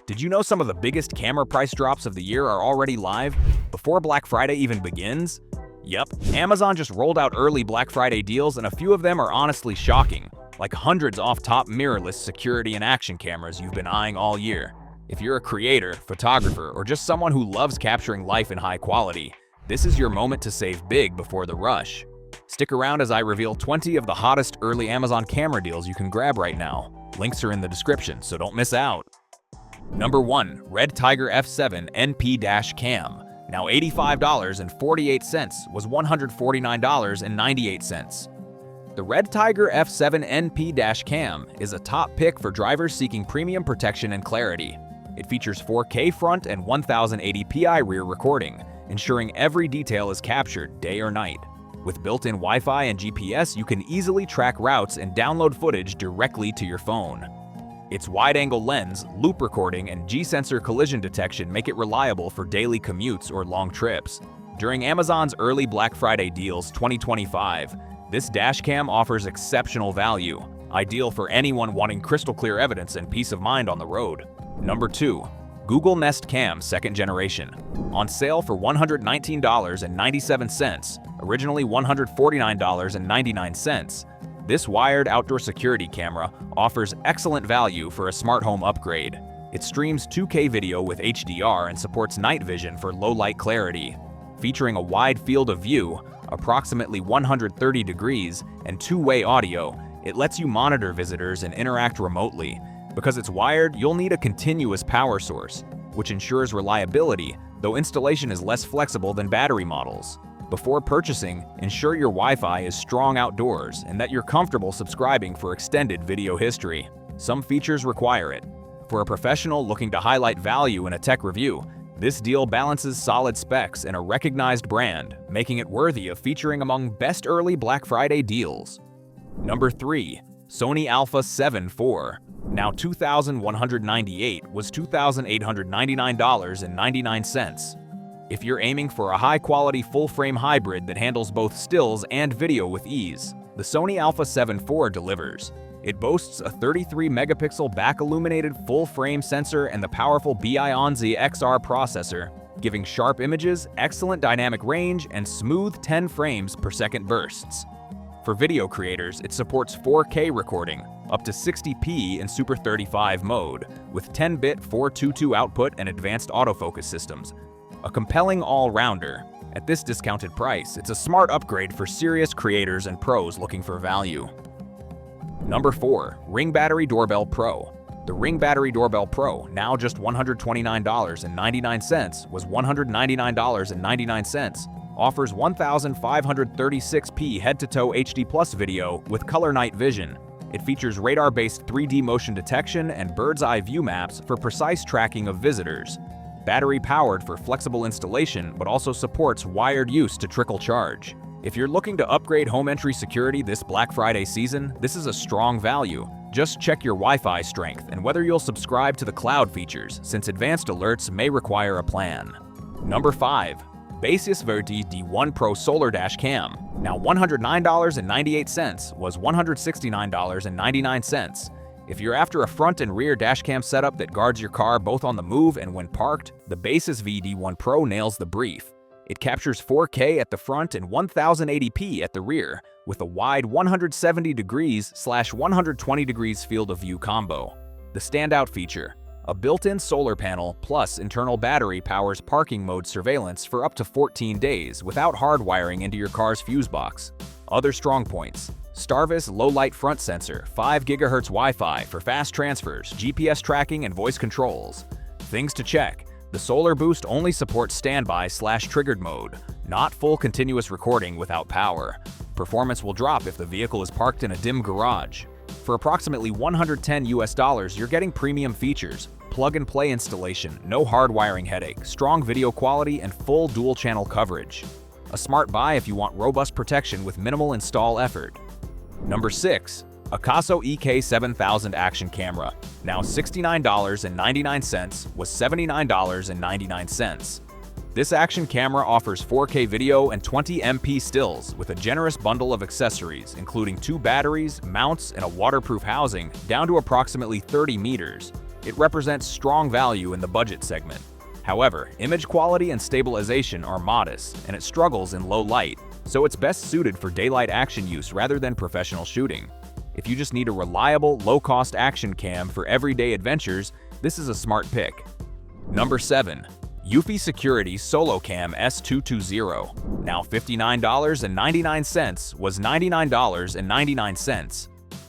Did you know some of the biggest camera price drops of the year are already live before Black Friday even begins? Yep, Amazon just rolled out early Black Friday deals and a few of them are honestly shocking, like hundreds off top mirrorless security and action cameras you've been eyeing all year. If you're a creator, photographer, or just someone who loves capturing life in high quality, this is your moment to save big before the rush. Stick around as I reveal 20 of the hottest early Amazon camera deals you can grab right now. Links are in the description, so don't miss out. Number 1. REDTIGER F7 NP-Cam. Now $85.48 was $149.98. The REDTIGER F7 NP-Cam is a top pick for drivers seeking premium protection and clarity. It features 4K front and 1080p rear recording, ensuring every detail is captured day or night. With built-in Wi-Fi and GPS, you can easily track routes and download footage directly to your phone. Its wide-angle lens, loop recording, and G-sensor collision detection make it reliable for daily commutes or long trips. During Amazon's early Black Friday deals 2025, this dashcam offers exceptional value, ideal for anyone wanting crystal-clear evidence and peace of mind on the road. Number 2. Google Nest Cam 2nd Generation. On sale for $119.97, originally $149.99. This wired outdoor security camera offers excellent value for a smart home upgrade. It streams 2K video with HDR and supports night vision for low-light clarity. Featuring a wide field of view, approximately 130 degrees, and two-way audio, it lets you monitor visitors and interact remotely. Because it's wired, you'll need a continuous power source, which ensures reliability, though installation is less flexible than battery models. Before purchasing, ensure your Wi-Fi is strong outdoors and that you're comfortable subscribing for extended video history. Some features require it. For a professional looking to highlight value in a tech review, this deal balances solid specs and a recognized brand, making it worthy of featuring among best early Black Friday deals. Number 3. Sony Alpha 7 IV. Now $2,198 was $2,899.99. If you're aiming for a high-quality full-frame hybrid that handles both stills and video with ease, the Sony Alpha 7 IV delivers. It boasts a 33-megapixel back-illuminated full-frame sensor and the powerful Bionzi XR processor, giving sharp images, excellent dynamic range, and smooth 10 frames per second bursts. For video creators, it supports 4K recording, up to 60p in Super 35 mode, with 10-bit 422 output and advanced autofocus systems. A compelling all-rounder. At this discounted price, it's a smart upgrade for serious creators and pros looking for value. Number 4. Ring Battery Doorbell Pro. The Ring Battery Doorbell Pro, now just $129.99, was $199.99. Offers 1536p head-to-toe HD+ video with color night vision. It features radar-based 3D motion detection and bird's-eye view maps for precise tracking of visitors. Battery-powered for flexible installation, but also supports wired use to trickle charge. If you're looking to upgrade home entry security this Black Friday season, this is a strong value. Just check your Wi-Fi strength and whether you'll subscribe to the cloud features, since advanced alerts may require a plan. Number 5. Baseus Verti D1 Pro Solar Dash Cam. Now $109.98 was $169.99. If you're after a front and rear dashcam setup that guards your car both on the move and when parked, the Baseus VD1 Pro nails the brief. It captures 4K at the front and 1080p at the rear, with a wide 170 degrees/120 degrees field of view combo. The standout feature: a built-in solar panel plus internal battery powers parking mode surveillance for up to 14 days without hardwiring into your car's fuse box. Other strong points: Starvis low-light front sensor, 5 GHz Wi-Fi for fast transfers, GPS tracking, and voice controls. Things to check: the Solar Boost only supports standby/triggered mode, not full continuous recording without power. Performance will drop if the vehicle is parked in a dim garage. For approximately $110, you're getting premium features: plug-and-play installation, no hardwiring headache, strong video quality, and full dual-channel coverage. A smart buy if you want robust protection with minimal install effort. Number 6. AKASO EK7000 Action Camera. Now $69.99 was $79.99. This action camera offers 4K video and 20MP stills with a generous bundle of accessories, including 2 batteries, mounts, and a waterproof housing, down to approximately 30 meters. It represents strong value in the budget segment. However, image quality and stabilization are modest, and it struggles in low light, so it's best suited for daylight action use rather than professional shooting. If you just need a reliable, low-cost action cam for everyday adventures, this is a smart pick. Number 7. Eufy Security SoloCam S220. Now $59.99 was $99.99.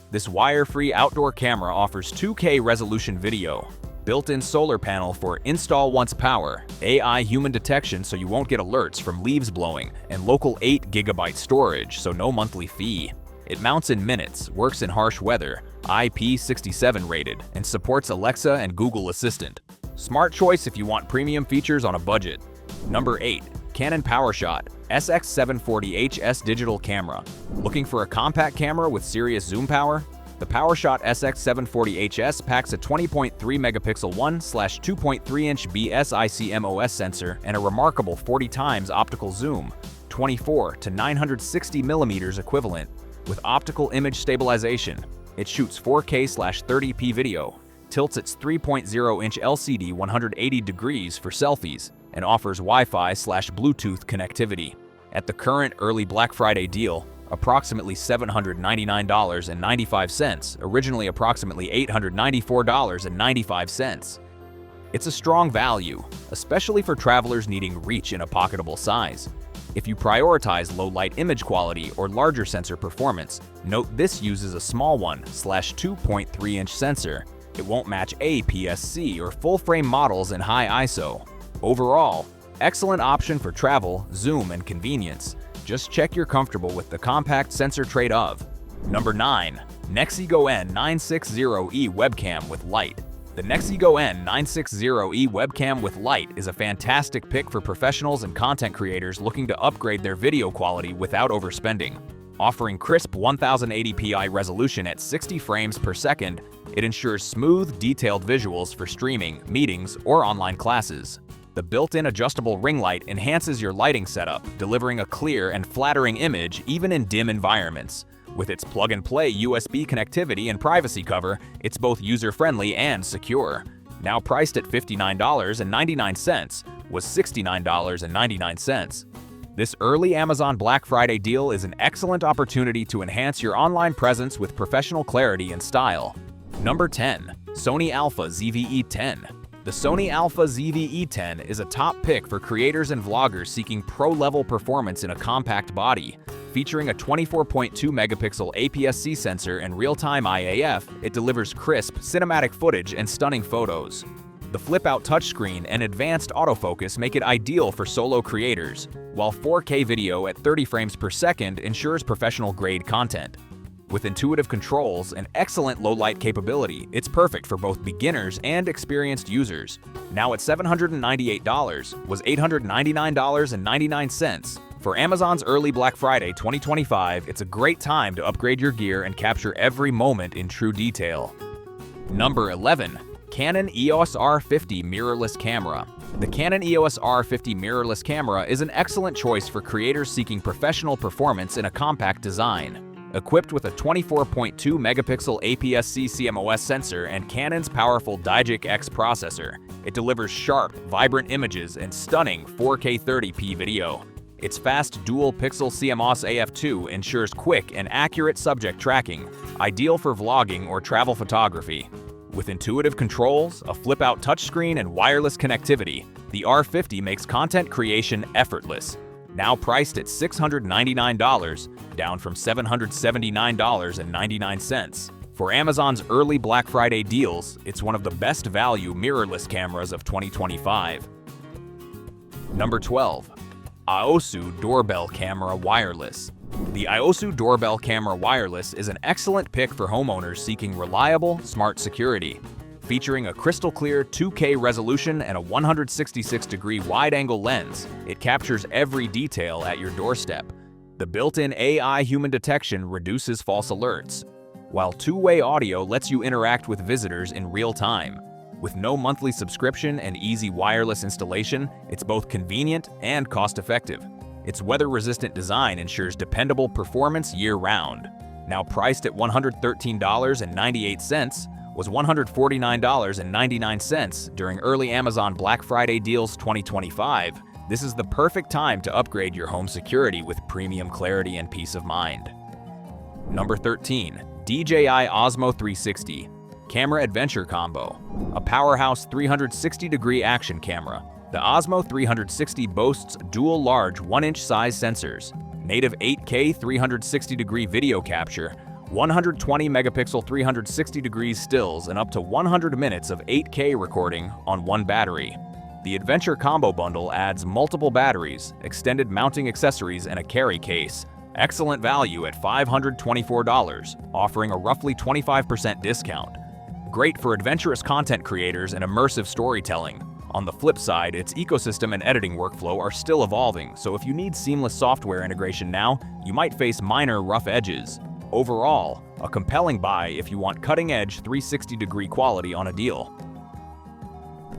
This wire-free outdoor camera offers 2K resolution video, built-in solar panel for install once power, AI human detection so you won't get alerts from leaves blowing, and local 8GB storage so no monthly fee. It mounts in minutes, works in harsh weather, IP67 rated, and supports Alexa and Google Assistant. Smart choice if you want premium features on a budget. Number 8. Canon PowerShot SX740HS digital camera. Looking for a compact camera with serious zoom power? The PowerShot SX740HS packs a 20.3 megapixel 1/2.3-inch BSICMOS sensor and a remarkable 40 times optical zoom, 24 to 960 millimeters equivalent, with optical image stabilization. It shoots 4K/30p video, tilts its 3.0-inch LCD 180 degrees for selfies, and offers Wi-Fi/Bluetooth connectivity. At the current early Black Friday deal, approximately $799.95, originally approximately $894.95. It's a strong value, especially for travelers needing reach in a pocketable size. If you prioritize low-light image quality or larger sensor performance, note this uses a small 1/2.3-inch sensor. It won't match APS-C or full-frame models in high ISO. Overall, excellent option for travel, zoom, and convenience. Just check you're comfortable with the compact sensor trade-off. Number 9. NexiGo N960E Webcam with Light. The NexiGo N960E Webcam with Light is a fantastic pick for professionals and content creators looking to upgrade their video quality without overspending. Offering crisp 1080p resolution at 60 frames per second, it ensures smooth, detailed visuals for streaming, meetings, or online classes. The built-in adjustable ring light enhances your lighting setup, delivering a clear and flattering image even in dim environments. With its plug-and-play USB connectivity and privacy cover, it's both user-friendly and secure. Now priced at $59.99, was $69.99. This early Amazon Black Friday deal is an excellent opportunity to enhance your online presence with professional clarity and style. Number 10. Sony Alpha ZV-E10. The Sony Alpha ZV-E10 is a top pick for creators and vloggers seeking pro-level performance in a compact body. Featuring a 24.2 megapixel APS-C sensor and real-time IAF, it delivers crisp, cinematic footage and stunning photos. The flip-out touchscreen and advanced autofocus make it ideal for solo creators, while 4K video at 30 frames per second ensures professional-grade content. With intuitive controls and excellent low-light capability, it's perfect for both beginners and experienced users. Now at $798, was $899.99. For Amazon's early Black Friday 2025, it's a great time to upgrade your gear and capture every moment in true detail. Number 11. Canon EOS R50 Mirrorless Camera. The Canon EOS R50 mirrorless camera is an excellent choice for creators seeking professional performance in a compact design. Equipped with a 24.2 megapixel APS-C CMOS sensor and Canon's powerful Digic X processor, it delivers sharp, vibrant images and stunning 4K 30p video. Its fast dual-pixel CMOS AF2 ensures quick and accurate subject tracking, ideal for vlogging or travel photography. With intuitive controls, a flip-out touchscreen, and wireless connectivity, the R50 makes content creation effortless. Now priced at $699, down from $779.99. For Amazon's early Black Friday deals, it's one of the best value mirrorless cameras of 2025. Number 12. Aosu Doorbell Camera Wireless. The Aosu Doorbell Camera Wireless is an excellent pick for homeowners seeking reliable, smart security. Featuring a crystal-clear 2K resolution and a 166-degree wide-angle lens, it captures every detail at your doorstep. The built-in AI human detection reduces false alerts, while two-way audio lets you interact with visitors in real time. With no monthly subscription and easy wireless installation, it's both convenient and cost-effective. Its weather-resistant design ensures dependable performance year-round. Now priced at $113.98, was $149.99 during early Amazon Black Friday deals 2025. This is the perfect time to upgrade your home security with premium clarity and peace of mind. Number 13. DJI Osmo 360 Camera Adventure Combo, a powerhouse 360-degree action camera. The Osmo 360 boasts dual large 1-inch size sensors, native 8K 360-degree video capture, 120-megapixel 360-degree stills, and up to 100 minutes of 8K recording on one battery. The Adventure Combo Bundle adds multiple batteries, extended mounting accessories, and a carry case. Excellent value at $524, offering a roughly 25% discount. Great for adventurous content creators and immersive storytelling. On the flip side, its ecosystem and editing workflow are still evolving, so if you need seamless software integration now, you might face minor rough edges. Overall, a compelling buy if you want cutting-edge 360-degree quality on a deal.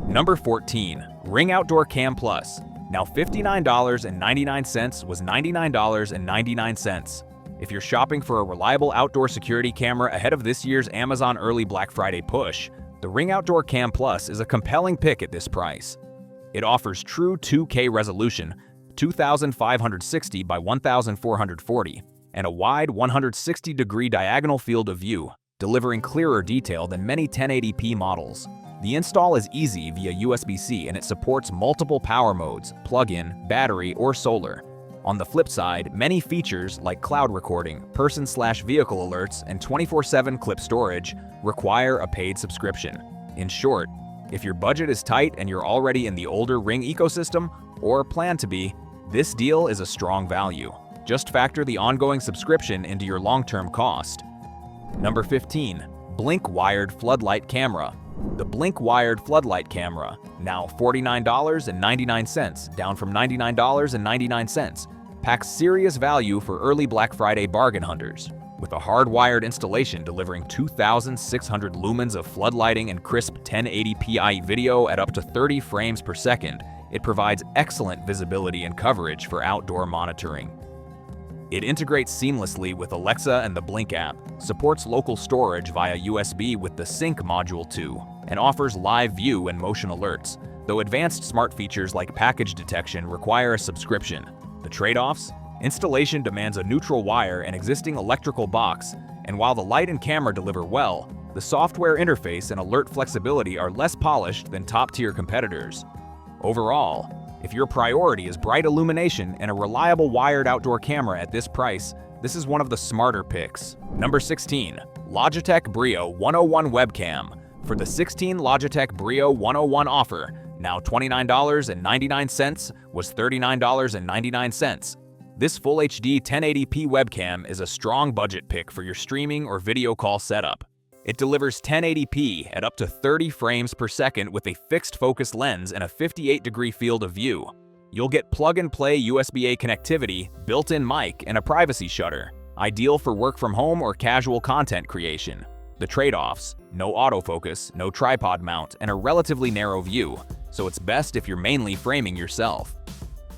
Number 14. Ring Outdoor Cam Plus. Now $59.99 was $99.99. If you're shopping for a reliable outdoor security camera ahead of this year's Amazon early Black Friday push, the Ring Outdoor Cam Plus is a compelling pick at this price. It offers true 2K resolution, 2560 by 1440, and a wide 160-degree diagonal field of view, delivering clearer detail than many 1080p models. The install is easy via USB-C and it supports multiple power modes, plug-in, battery, or solar. On the flip side, many features like cloud recording, person/vehicle alerts, and 24/7 clip storage require a paid subscription. In short, if your budget is tight and you're already in the older Ring ecosystem, or plan to be, this deal is a strong value. Just factor the ongoing subscription into your long-term cost. Number 15. Blink Wired Floodlight Camera. The Blink Wired Floodlight Camera, now $49.99, down from $99.99, packs serious value for early Black Friday bargain hunters. With a hardwired installation delivering 2,600 lumens of floodlighting and crisp 1080p video at up to 30 frames per second, it provides excellent visibility and coverage for outdoor monitoring. It integrates seamlessly with Alexa and the Blink app, supports local storage via USB with the Sync module too, and offers live view and motion alerts, though advanced smart features like package detection require a subscription. The trade-offs? Installation demands a neutral wire and existing electrical box, and while the light and camera deliver well, the software interface and alert flexibility are less polished than top-tier competitors. Overall, if your priority is bright illumination and a reliable wired outdoor camera at this price, this is one of the smarter picks. Number 16. Logitech Brio 101 Webcam. For the 16 Logitech Brio 101 offer, now $29.99 was $39.99. This Full HD 1080p webcam is a strong budget pick for your streaming or video call setup. It delivers 1080p at up to 30 frames per second with a fixed focus lens and a 58-degree field of view. You'll get plug-and-play USB-A connectivity, built-in mic, and a privacy shutter, ideal for work from home or casual content creation. The trade-offs: no autofocus, no tripod mount, and a relatively narrow view, so it's best if you're mainly framing yourself.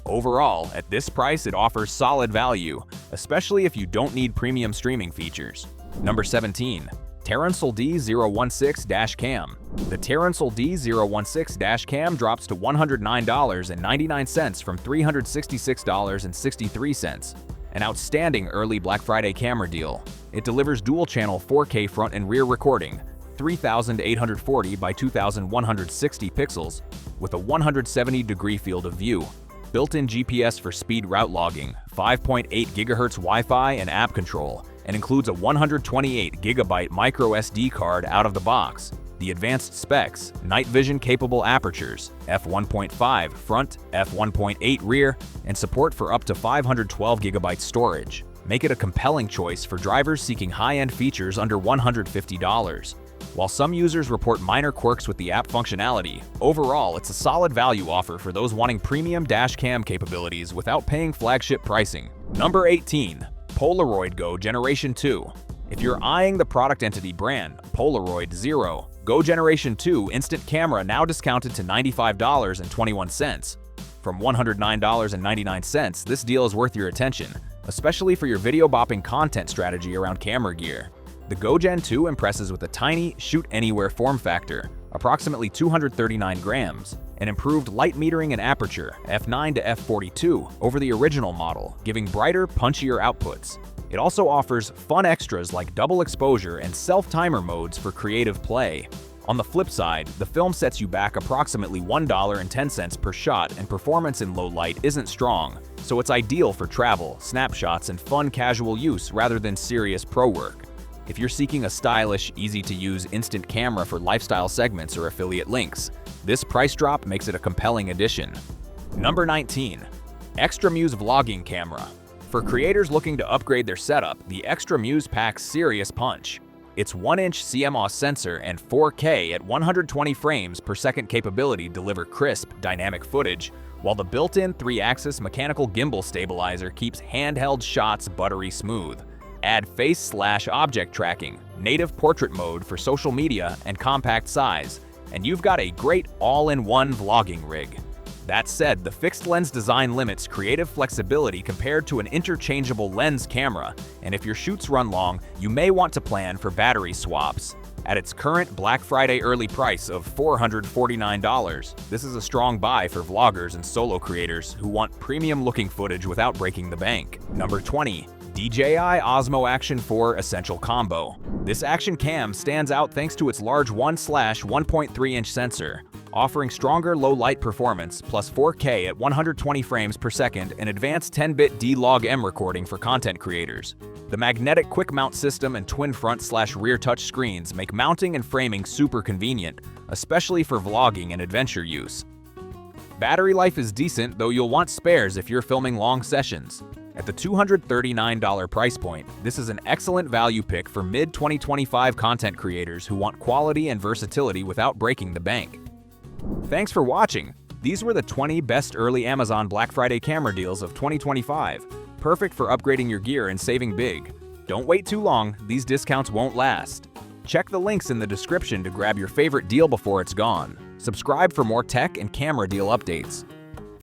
Overall, at this price it offers solid value, especially if you don't need premium streaming features. Number 17. TERUNSOUL D016-Cam. The TERUNSOUL D016-Cam drops to $109.99 from $366.63. An outstanding early Black Friday camera deal. It delivers dual-channel 4K front and rear recording, 3,840 by 2,160 pixels, with a 170-degree field of view. Built-in GPS for speed route logging, 5.8 GHz Wi-Fi and app control, and includes a 128GB micro SD card out of the box. The advanced specs: night vision capable apertures, f1.5 front, f1.8 rear, and support for up to 512GB storage. Make it a compelling choice for drivers seeking high-end features under $150. While some users report minor quirks with the app functionality, overall it's a solid value offer for those wanting premium dash cam capabilities without paying flagship pricing. Number 18. Polaroid Go Generation 2. If you're eyeing the product entity brand, Polaroid Go Generation 2 instant camera now discounted to $95.21. From $109.99, this deal is worth your attention, especially for your video bopping content strategy around camera gear. The Go Gen 2 impresses with a tiny, shoot-anywhere form factor, approximately 239 grams, and improved light metering and aperture, f9 to f42, over the original model, giving brighter, punchier outputs. It also offers fun extras like double exposure and self-timer modes for creative play. On the flip side, the film sets you back approximately $1.10 per shot, and performance in low light isn't strong, so it's ideal for travel, snapshots, and fun casual use rather than serious pro work. If you're seeking a stylish, easy-to-use instant camera for lifestyle segments or affiliate links, this price drop makes it a compelling addition. Number 19. Xtra Muse Vlogging Camera. For creators looking to upgrade their setup, the Xtra Muse packs serious punch. Its 1-inch CMOS sensor and 4K at 120 frames per second capability deliver crisp, dynamic footage, while the built-in 3-axis mechanical gimbal stabilizer keeps handheld shots buttery smooth. Add face/object tracking, native portrait mode for social media, and compact size, and you've got a great all-in-one vlogging rig. That said, the fixed lens design limits creative flexibility compared to an interchangeable lens camera, and if your shoots run long, you may want to plan for battery swaps. At its current Black Friday early price of $449, this is a strong buy for vloggers and solo creators who want premium-looking footage without breaking the bank. Number 20. DJI Osmo Action 4 Essential Combo. This action cam stands out thanks to its large 1/1.3-inch sensor, offering stronger low-light performance plus 4K at 120 frames per second and advanced 10-bit D-Log-M recording for content creators. The magnetic quick-mount system and twin front/rear touch screens make mounting and framing super convenient, especially for vlogging and adventure use. Battery life is decent, though you'll want spares if you're filming long sessions. At the $239 price point, this is an excellent value pick for mid-2025 content creators who want quality and versatility without breaking the bank. Thanks for watching! These were the 20 best early Amazon Black Friday camera deals of 2025. Perfect for upgrading your gear and saving big. Don't wait too long, these discounts won't last. Check the links in the description to grab your favorite deal before it's gone. Subscribe for more tech and camera deal updates.